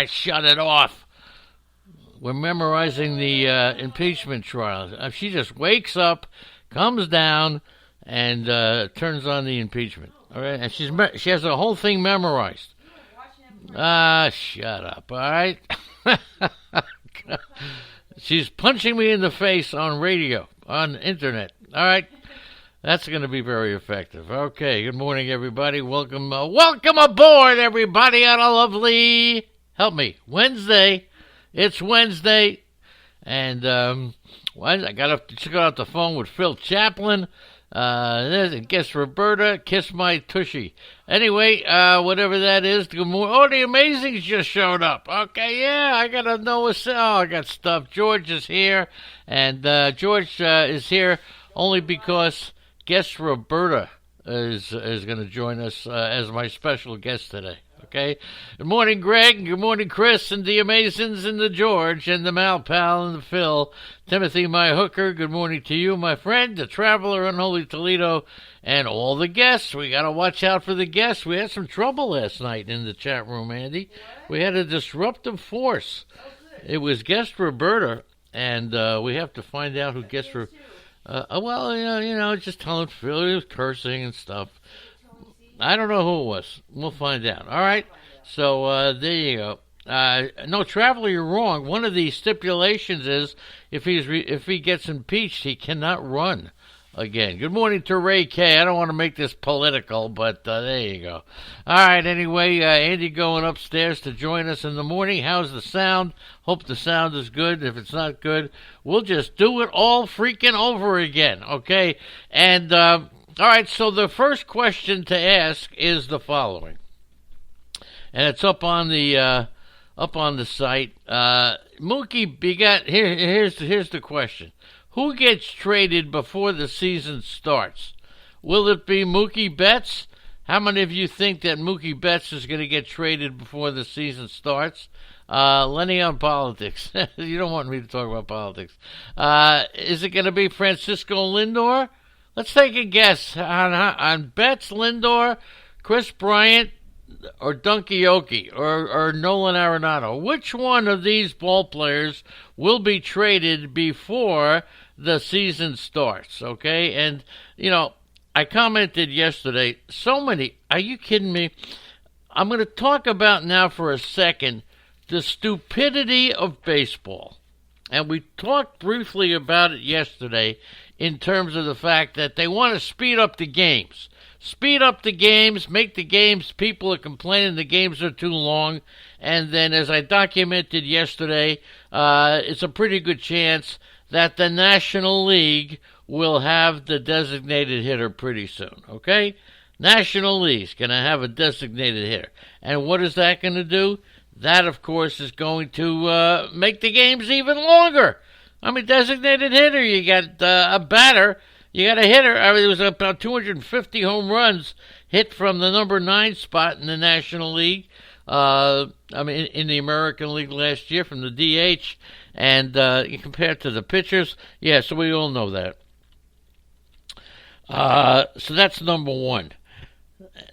Shut it off. We're memorizing the impeachment trial. She just wakes up, comes down, and turns on the impeachment. All right, and she has the whole thing memorized. Shut up. All right. She's punching me in the face on radio, on internet. All right. That's going to be very effective. Okay. Good morning, everybody. Welcome aboard, everybody, on a lovely, help me, Wednesday. It's Wednesday, and I got to go out the phone with Phil Chaplin. Guess Roberta, kiss my tushy. Anyway, whatever that is, good morning. Oh, the Amazings just showed up. Okay, yeah, I got to know I got stuff. George is here, and George is here only because guest Roberta is going to join us as my special guest today. Okay. Good morning, Greg. Good morning, Chris, and the Amazons, and the George, and the Malpal, and the Phil. Timothy, my hooker. Good morning to you, my friend, the traveler, Unholy Toledo, and all the guests. We got to watch out for the guests. We had some trouble last night in the chat room, Andy. We had a disruptive force. It was guest Roberta, and we have to find out who guest Roberta. Just telling Phil he was cursing and stuff. I don't know who it was. We'll find out. All right. So there you go. No, Traveler, you're wrong. One of the stipulations is if he gets impeached, he cannot run again. Good morning to Ray K. I don't want to make this political, but there you go. All right. Anyway, Andy going upstairs to join us in the morning. How's the sound? Hope the sound is good. If it's not good, we'll just do it all freaking over again. Okay. And all right, so the first question to ask is the following, and it's up on the site. Mookie, here's the question: who gets traded before the season starts? Will it be Mookie Betts? How many of you think that Mookie Betts is going to get traded before the season starts? Lenny on politics. You don't want me to talk about politics. Is it going to be Francisco Lindor? Let's take a guess on Betts, Lindor, Chris Bryant, or Dunkioki, or Nolan Arenado. Which one of these ball players will be traded before the season starts? Okay, and I commented yesterday. So many. Are you kidding me? I'm going to talk about now for a second the stupidity of baseball, and we talked briefly about it yesterday. In terms of the fact that they want to speed up the games. Speed up the games, make the games, people are complaining the games are too long. And then, as I documented yesterday, it's a pretty good chance that the National League will have the designated hitter pretty soon, okay? National League's going to have a designated hitter. And what is that going to do? That, of course, is going to make the games even longer. I mean, designated hitter, you got a batter, you got a hitter. I mean, there was about 250 home runs hit from the number 9 spot in the National League. In the American League last year from the DH. And compared to the pitchers, yeah, so we all know that. So that's number one.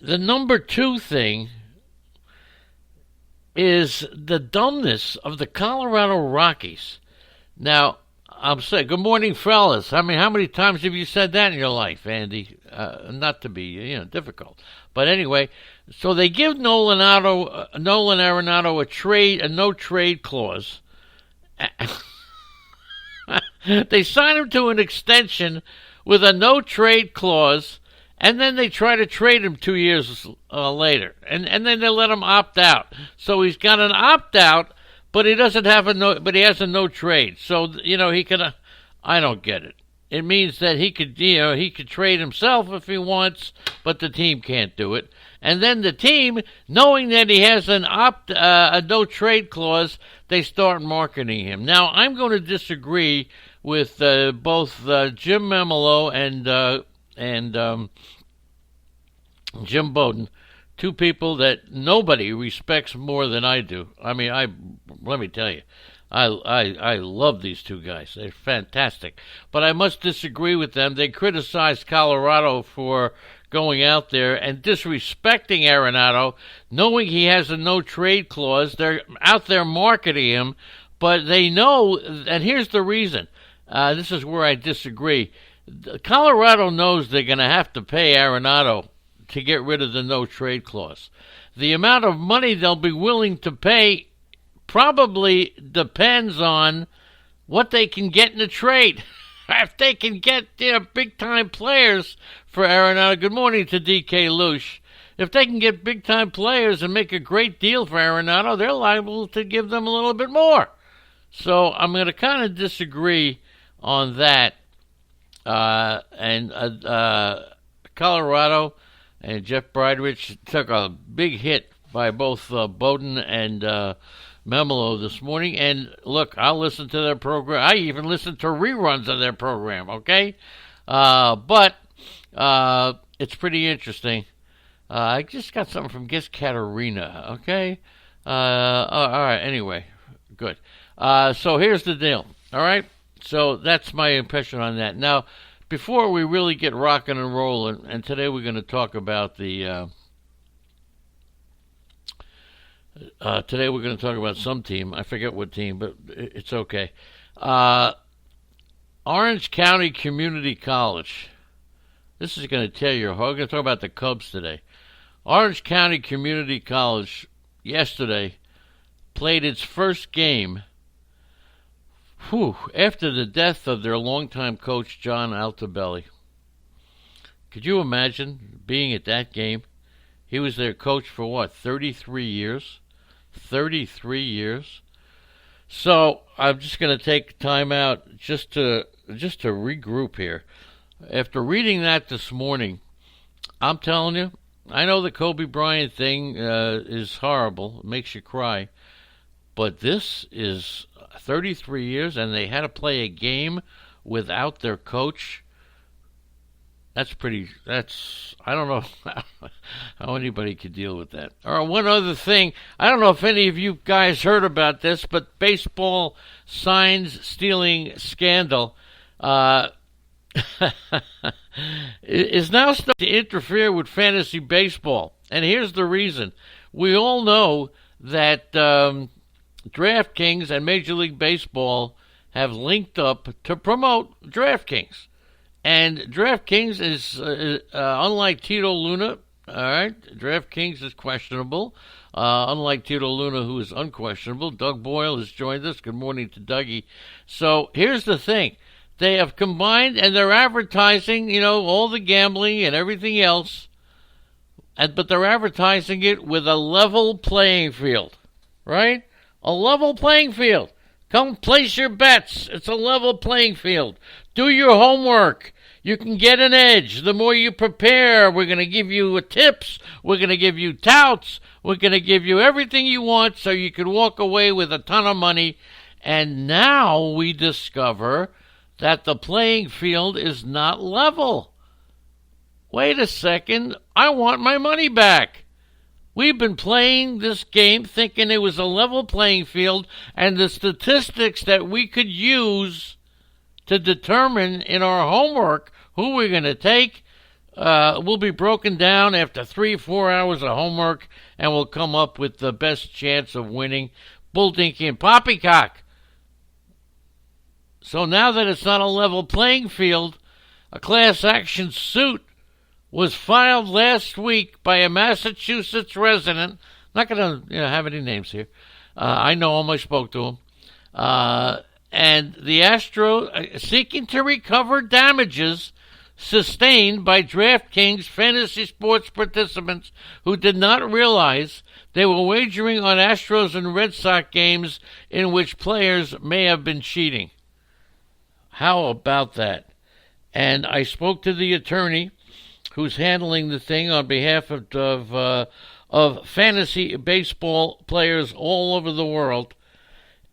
The number 2 thing is the dumbness of the Colorado Rockies. Now, I'm saying, good morning, fellas. I mean, how many times have you said that in your life, Andy? Not to be, difficult. But anyway, so they give Nolan Arenado a no-trade clause. They sign him to an extension with a no-trade clause, and then they try to trade him 2 years later. And then they let him opt out. So he's got an opt-out, but he doesn't have but he has a no trade. So, he can, I don't get it. It means that he could trade himself if he wants, but the team can't do it. And then the team, knowing that he has a no trade clause, they start marketing him. Now, I'm going to disagree with both Jim Memolo and Jim Bowden, two people that nobody respects more than I do. I mean, let me tell you, I love these two guys. They're fantastic. But I must disagree with them. They criticized Colorado for going out there and disrespecting Arenado, knowing he has a no-trade clause. They're out there marketing him, but they know, and here's the reason. This is where I disagree. Colorado knows they're going to have to pay Arenado to get rid of the no-trade clause. The amount of money they'll be willing to pay probably depends on what they can get in a trade. If they can get big-time players for Arenado, good morning to DK Lush. If they can get big-time players and make a great deal for Arenado, they're liable to give them a little bit more. So I'm going to kind of disagree on that. Colorado and Jeff Bridrich took a big hit by both Bowden and Memelo this morning. And look, I'll listen to their program. I even listen to reruns of their program, okay? But it's pretty interesting. I just got something from Guess Katerina, okay? All right, anyway, good. So here's the deal, all right? So that's my impression on that. Now, before we really get rocking and rolling, and today we're going to talk about today we're going to talk about some team. I forget what team, but it's okay. Orange County Community College. This is going to tell you. We're going to talk about the Cubs today. Orange County Community College yesterday played its first game after the death of their longtime coach, John Altobelli. Could you imagine being at that game? He was their coach for 33 years? 33 years. So I'm just going to take time out just to regroup here. After reading that this morning, I'm telling you, I know the Kobe Bryant thing is horrible. It makes you cry. But this is 33 years, and they had to play a game without their coach. I don't know how anybody could deal with that. Or one other thing, I don't know if any of you guys heard about this, but baseball signs stealing scandal is now starting to interfere with fantasy baseball. And here's the reason. We all know that DraftKings and Major League Baseball have linked up to promote DraftKings. And DraftKings is, unlike Tito Luna, all right, DraftKings is questionable. Unlike Tito Luna, who is unquestionable. Doug Boyle has joined us. Good morning to Dougie. So here's the thing. They have combined, and they're advertising, all the gambling and everything else, but they're advertising it with a level playing field, right? A level playing field. Come place your bets. It's a level playing field. Do your homework. You can get an edge. The more you prepare, we're going to give you tips. We're going to give you touts. We're going to give you everything you want so you can walk away with a ton of money. And now we discover that the playing field is not level. Wait a second. I want my money back. We've been playing this game thinking it was a level playing field, and the statistics that we could use to determine in our homework who we're going to take will be broken down after 3-4 hours of homework, and we'll come up with the best chance of winning. Bull dinky and poppycock. So now that it's not a level playing field, a class action suit was filed last week by a Massachusetts resident. Not going to have any names here. I know him. I spoke to him. And the Astro seeking to recover damages sustained by DraftKings fantasy sports participants who did not realize they were wagering on Astros and Red Sox games in which players may have been cheating. How about that? And I spoke to the attorney who's handling the thing on behalf of fantasy baseball players all over the world.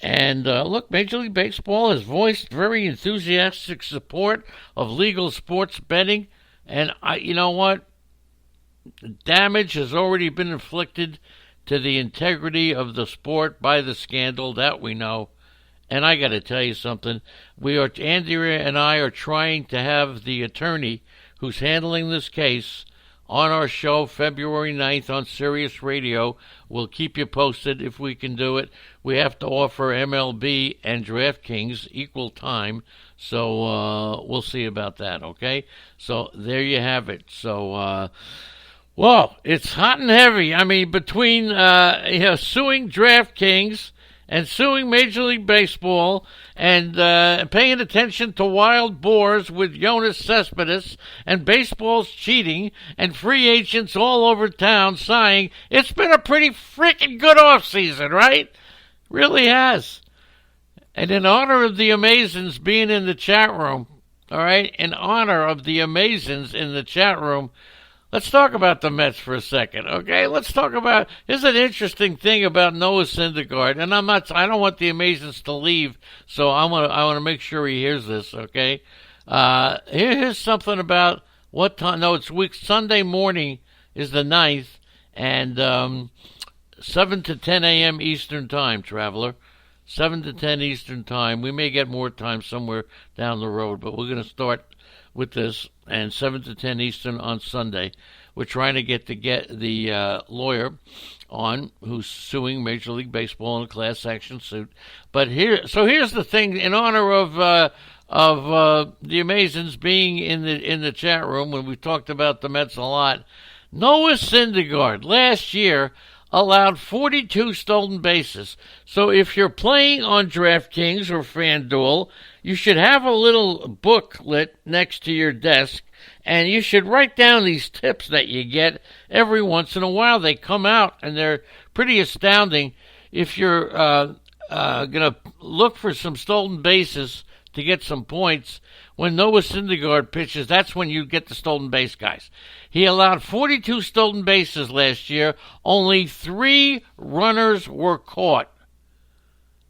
And look, Major League Baseball has voiced very enthusiastic support of legal sports betting. And you know what? Damage has already been inflicted to the integrity of the sport by the scandal, that we know. And I got to tell you something. Andrea and I are trying to have the attorney who's handling this case on our show February 9th on Sirius Radio. We'll keep you posted if we can do it. We have to offer MLB and DraftKings equal time, so we'll see about that, okay? So there you have it. So, well, it's hot and heavy. I mean, between suing DraftKings and suing Major League Baseball and paying attention to wild boars with Jonas Cespedes and baseball's cheating and free agents all over town sighing, it's been a pretty freaking good offseason, right? Really has. And in honor of the Amazons being in the chat room, all right, in honor of the Amazons in the chat room, let's talk about the Mets for a second, okay? Let's talk about, here's an interesting thing about Noah Syndergaard, and I don't want the Amazons to leave, so I want to make sure he hears this, okay? Here's something about what time, no, it's Sunday morning is the 9th, and 7 to 10 a.m. Eastern Time, traveler. 7 to 10 Eastern Time. We may get more time somewhere down the road, but we're going to start with this, and 7 to 10 Eastern on Sunday. We're trying to get the lawyer on who's suing Major League Baseball in a class action suit. But here's the thing. In honor of the Amazons being in the chat room, when we talked about the Mets a lot, Noah Syndergaard last year allowed 42 stolen bases. So if you're playing on DraftKings or FanDuel, you should have a little booklet next to your desk, and you should write down these tips that you get every once in a while. They come out, and they're pretty astounding. If you're going to look for some stolen bases to get some points, when Noah Syndergaard pitches, that's when you get the stolen base guys. He allowed 42 stolen bases last year. Only 3 runners were caught.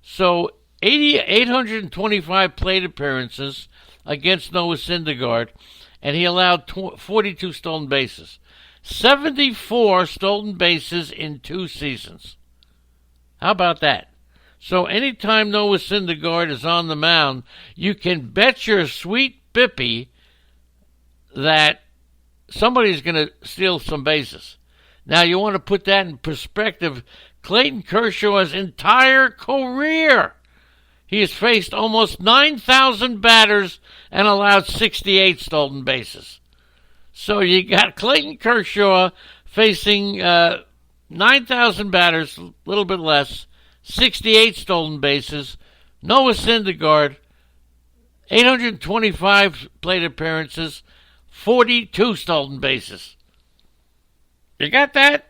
So 825 plate appearances against Noah Syndergaard, and he allowed 42 stolen bases. 74 stolen bases in 2 seasons. How about that? So anytime Noah Syndergaard is on the mound, you can bet your sweet bippy that somebody's going to steal some bases. Now, you want to put that in perspective. Clayton Kershaw's entire career, he has faced almost 9,000 batters and allowed 68 stolen bases. So you got Clayton Kershaw facing 9,000 batters, a little bit less, 68 stolen bases. Noah Syndergaard, 825 plate appearances, 42 stolen bases. You got that?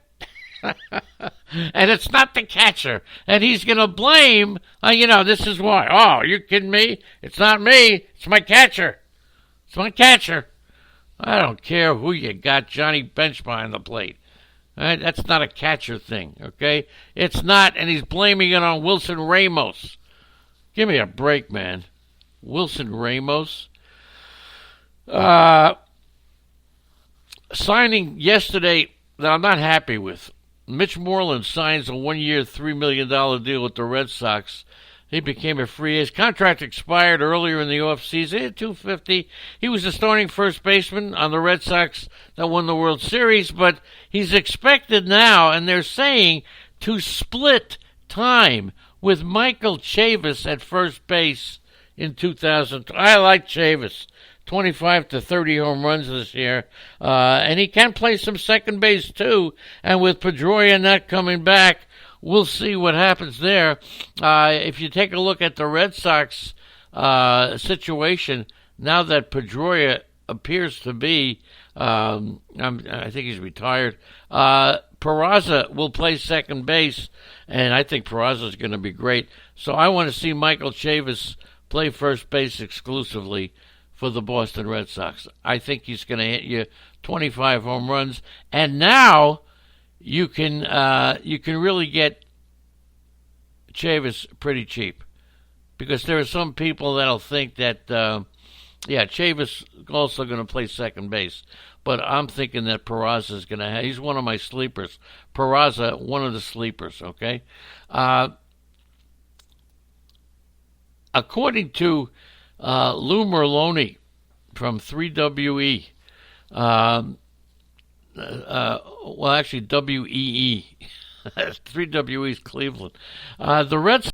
And it's not the catcher. And he's going to blame, this is why. Oh, you kidding me? It's not me. It's my catcher. It's my catcher. I don't care who you got, Johnny Bench behind the plate. All right? That's not a catcher thing, okay? It's not, and he's blaming it on Wilson Ramos. Give me a break, man. Wilson Ramos. Signing yesterday that I'm not happy with. Mitch Moreland signs a 1-year, $3 million deal with the Red Sox. He became a free agent. His contract expired earlier in the offseason. He had $250. He was the starting first baseman on the Red Sox that won the World Series, but he's expected now, and they're saying, to split time with Michael Chavis at first base in 2000. I like Chavis. 25 to 30 home runs this year. And he can play some second base, too. And with Pedroia not coming back, we'll see what happens there. If you take a look at the Red Sox situation, now that Pedroia appears to be, I think he's retired, Peraza will play second base, and I think Peraza is going to be great. So I want to see Michael Chavis play first base exclusively for the Boston Red Sox. I think he's going to hit you 25 home runs, and now you can really get Chavis pretty cheap, because there are some people that'll think that Chavis also going to play second base, but I'm thinking that Peraza is going to. He's one of my sleepers. Peraza, one of the sleepers. Okay, according to Lou Merloni from 3WE, well, actually, WEE. 3 WE's Cleveland. The Red